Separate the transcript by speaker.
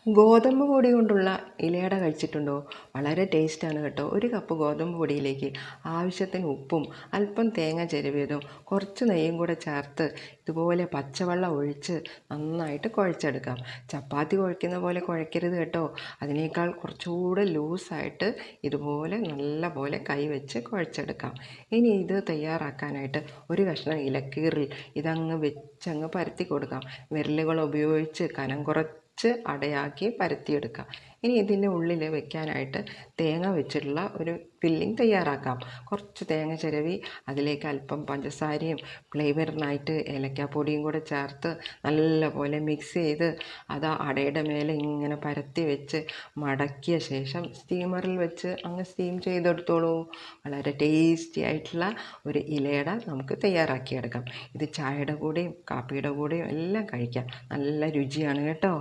Speaker 1: ഗോതമ്പ് പൊടി കൊണ്ടുള്ള ഇലയട കഴിച്ചിട്ടുണ്ടോ? വളരെ ടേസ്റ്റാണ് കേട്ടോ. ഒരു കപ്പ് ഗോതമ്പ് പൊടിയിലേക്ക് ആവശ്യത്തിന് ഉപ്പും അല്പം തേങ്ങ ചിരവിയതും കുറച്ച് നെയ്യും കൂടെ ചേർത്ത് ഇതുപോലെ പച്ചവെള്ളം ഒഴിച്ച് നന്നായിട്ട് കുഴച്ചെടുക്കാം. ചപ്പാത്തി കുഴയ്ക്കുന്ന പോലെ കുഴയ്ക്കരുത് കേട്ടോ. അതിനേക്കാൾ കുറച്ചുകൂടെ ലൂസായിട്ട് ഇതുപോലെ നല്ല പോലെ കൈ വെച്ച് കുഴച്ചെടുക്കാം. ഇനി ഇത് തയ്യാറാക്കാനായിട്ട് ഒരു കഷ്ണം ഇലക്കീറിൽ ഇതങ്ങ് വെച്ചങ്ങ് പരത്തി കൊടുക്കാം. വിരലുകൾ ഉപയോഗിച്ച് കനം കുറച്ച് അടയാക്കി പരത്തിയെടുക്കാം. ഇനി ഇതിൻ്റെ ഉള്ളിൽ വെക്കാനായിട്ട് തേങ്ങ വെച്ചിട്ടുള്ള ഒരു ഫില്ലിംഗ് തയ്യാറാക്കാം. കുറച്ച് തേങ്ങ ചിരവി അതിലേക്ക് അല്പം പഞ്ചസാരയും ഫ്ലേവറിനായിട്ട് ഏലക്കാപ്പൊടിയും കൂടെ ചേർത്ത് നല്ലപോലെ മിക്സ് ചെയ്ത് അത് അടയുടെ മേലെ ഇങ്ങനെ പരത്തി വെച്ച് മടക്കിയ ശേഷം സ്റ്റീമറിൽ വെച്ച് അങ്ങ് സ്റ്റീം ചെയ്തെടുത്തോളൂ. വളരെ ടേസ്റ്റി ആയിട്ടുള്ള ഒരു ഇലയട നമുക്ക് തയ്യാറാക്കിയെടുക്കാം. ഇത് ചായയുടെ കൂടെയും കാപ്പിയുടെ കൂടെയും എല്ലാം കഴിക്കാം. നല്ല രുചിയാണ് കേട്ടോ.